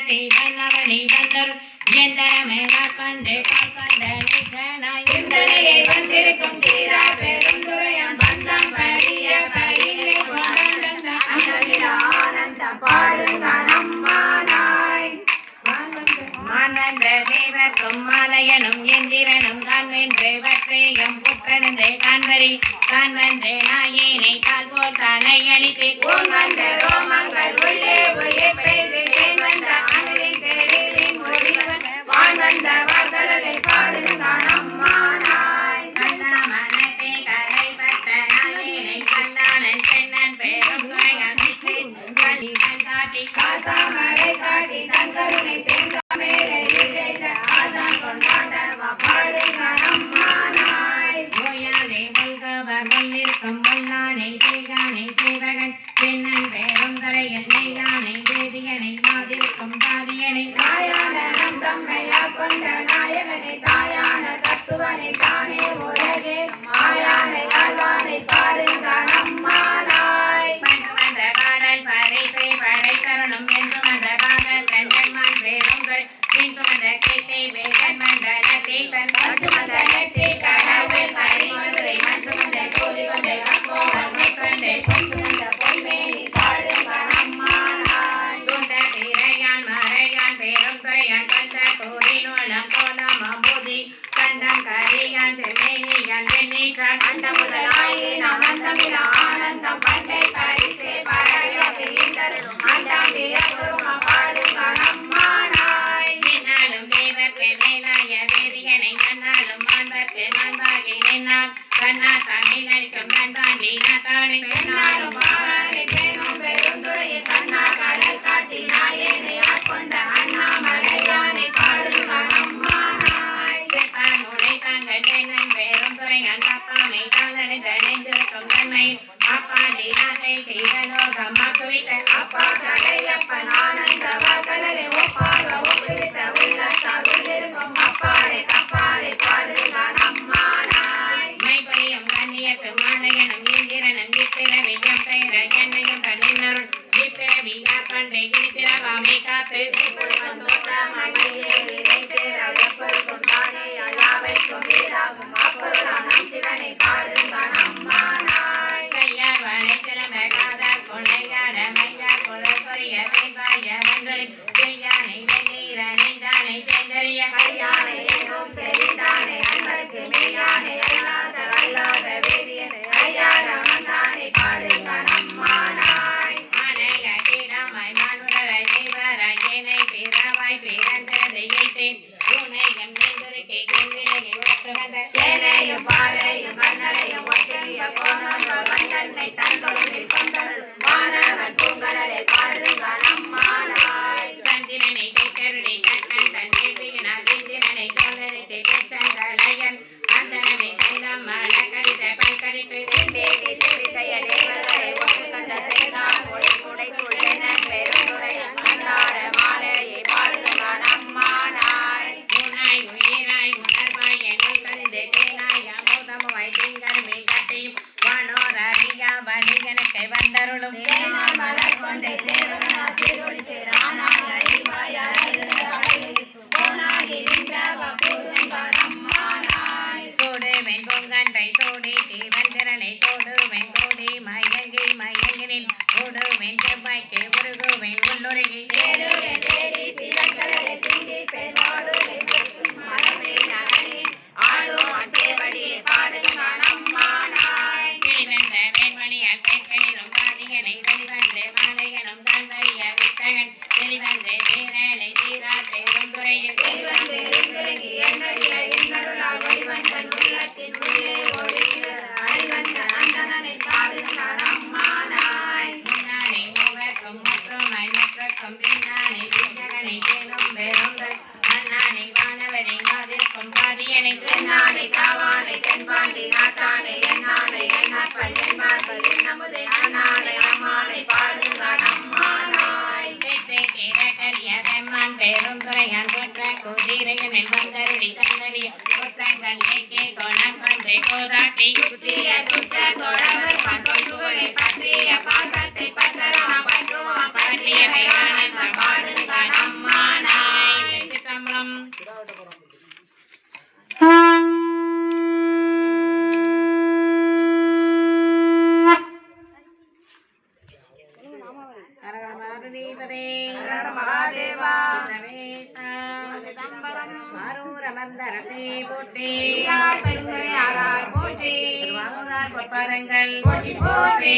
காட்டி வல்லவனை வந்தர் எந்தரமே காக்கண்டு காக்கண்ட நிச்சனாய் சிந்தனையை வந்திருக்கும் சீரா பெருந்துரையான் பந்தம் பரிய பரியை கொண்டாந்த ஆனந்தம் பாடுங்க நம்மானாய் மானந்த தேவர்க்கும் மாலையனும் எந்திரனும் காண்பென்று வற்றையும் புற்றனந்தே காண்பரி காண்பந்தே நாயேனை கால் போல் தலை அளித்து ஓம் வந்த ரோமங்கள் உள்ளே உயிர் பெய்து ஏன் வந்த அனுதி தெளிவின் முடிவன் வான் வந்த வார்களை பாடுங்க நம்மானாய் மனத்தை கரைப்பட்ட நாயேனை கண்ணாளன் சென்னன் பேரும் துறையமைச்சு காட்டி காத்தாமரை காட்டி தன் கருணை தேங்காமேலை விளைந்த ஆதான் கொண்டாடவா பாடுங்க நம்மானாய் ஓயாதே கொள்கவர் கொள்ளிருக்கும் கொல்லானை செய்கானை செய்வகன் சென்னன் பேரும் துறையன் நெய்யானை வேதியனை மாதிருக்கும் பாதியனை நாயான நம் தம்மையா கொண்ட நாயகனை தாயான தத்துவனை தானே உலகே மாயானை ஆழ்வானை பாடுங்க நம்மானாய் வந்த பாடல் பரிசை படை தருணம் என்று வந்த பாடல் கஞ்சன்மான் பேரும் துறை என்று வந்த கீர்த்தி வேகன் மண்டல தேசன் மற்றுமந்த நெற்றி கடவுள் கரிமதுரை மற்றுமந்த கூலி கொண்டே கப்போவன் கொண்டே பொற்றுமந்த பொன்மேனி பாடுங்க நம்மானாய் துண்ட திரையான் மறையான் பேரும் துறையான் கண்ட கூறினோளம் கோலம் அம்புதி கண்டம் கரியான் செம்மேனியான் வெண்ணீற்றான் அந்த முதலாயே நாம் அந்தமில ஆனந்தம் பண்டை பரிசே பரையது இந்தரும் அண்டமிய குரும பாடுங்க நம்மானாய் நின்னாலும் தேவர்க்கு மேலாய வேதியனை நன்னாலும் மாண்பர்க்கு மாண்பாகி நின்னால் கண்ணா தானே நடிக்கும் நண்பாண்டி நாட்டானை பெண்ணாரும் பாவனை பேணும் பெருந்துரையில் கண்ணா கடல் காட்டி நாயேனை ஆட்கொண்ட அண்ணாமலையானை பாடுங்க நம்மானாய் செப்பான் உடை தாங்கள் தென்னன் பேரும் துறையான் காப்பாமை காலடைந்த நெஞ்சிருக்கும் தன்மை அப்பாண்டி நாட்டை செய்த லோகம் மாக்குவித்த அப்பா சடையப்பன் ஆனந்த வார்கடலை ஒப்பாக ஒப்புவித்த உள்ளத்தார் உள்ளிருக்கும் அப்பாறை கப்பாறை பாடுங்க நம்மானாய் மைபொழியும் கண்ணியத்து மாலையனும் இந்திரனும் இப்பிறவியும் பெயர என்னையும் தன்னின்னருள் இப்பிறவியா பண்டை இப்பிறவாமை காத்து இப்பொழுதும் தோற்றமாய் நீயே வினை பெற எப்பொழுதும் தானே அல்லாவைக்கும் வீடாகும் அப்பொருளாம் நம் சிவனை பாடுங்க நம்மானாய் கையார் வளை கிளம்ப காதார் கொள்ளையாட மையார் குழல் கொரிய தேவாய மங்களில் செய்யானை வெந்நீர நெய்தானை செந்தறிய கையானை எங்கும் செறிந்தானே அன்பருக்கு மெய்யானை அல்லாத வேதியனை ஐயார வந்தானை பாடுங்க நம்மானாய் ஆனைய கீழாமாய் மானுடரை செய்வாராய் ஏனை பிறவாய் பிறந்ததை வைத்தேன் உனையும் நெய்தருக்கை கொள்விலையை ஒத்து வந்த ஏனையும் பாலையும் கண்ணலையும் ஒட்டிய கோணொன்று வந்தன்னை தந்தொழில் கொண்டருள் வானவன் பூங்கடலை பாடுங்க நம்மானாய் சந்திரனை கைத்தருளை கண்ணன் தன் வேள்வியினால் இந்திரனை தோன்றனை பெற்றந்தலையன் அந்தனனை தந்தம் மலக்கரித்த பல்கரிப்பு தேவி செவி செய்ய தேவர்களை ஒன்று கண்ட செய்தான் ஒளி குடை சுழனன் பெருந்துரை அந்தார மாலையை பாடுங்க நம்மானாய் உனாய் உயிராய் உணர்வாய் என்னுள் கழிந்து தேனாய் அமுதமுவாய் திங்கள் மேல் கட்டையும் வானோர் அறியா வணிகனுக்கு வந்தருளும் தேனால் மலர் கொண்டை சேருணா சீரொளி சேரானால் அறிவாயாய் இருந்த வகையில் போனாகி நின்றவ கூறுங்க நம்மானாய் சூடு வெண்பொங்கன்றை தோடி தீவந்திரனை தோடு வெண்கோடி மயங்கினின் ஓடு வெண்பாய்க்கு உருகுவெண் உள்ளுருகி தேடுவே தேடி சிவக்கடலை சிந்தி பெண்ணோடு மரமே நகரில் ஆளும் அச்சேவடியை பாடுங்க நம்மானாய் கிளிவந்த வேண்மணியால் கேட்களிலும் பாதியனை வெளிவந்து மாலையனும் தாந்தறிய வித்தகன் வெளிவந்து தீரலை தீரா தேரும் துறையில் வெளிவந்து இருந்திறங்கி என்னறிய இன்னருளால் ஒளிவந்தன் உள்ளத்தின் உள்ளே ஒளிகிற அறிவந்த அந்தனனை பாடுங்க நம்மானாய் முன்னானை முகர்க்கும் முற்றுமாய் மற்றக்கும் பின்னானை விஞ்சகனை தேனும் பெருங்கள் அண்ணானை வானவனை மாதிருக்கும் பாதியனை என்னானை காவானை தென்பாண்டி நாட்டானை என்னானை என்னாப்பல் என்பார்கள் இன்னமுதை அண்ணானை அம்மானை பாடுங்க நம்மானாய் பெம்மான் பேரும் துறையான் கொற்ற குதிரையன் வந்தருளி தந்தறிய கொற்றங்கள் ஏகே கோணம் கொன்றை கோதாட்டி சுற்றிய சுற்ற தொடர்கள் பண்பொழுகளை பற்றிய பாசத்தை பற்றலாம் பற்றுவோம் பற்றியவை ஆனந்த பாடுங்க நம்மா சிதம்பரம் ஆரூர் அமர்ந்த அரசே போற்றி பெருந்துரை ஆராய் போற்றி திருவாரூரார் பொற்பாதங்கள் போற்றி போற்றி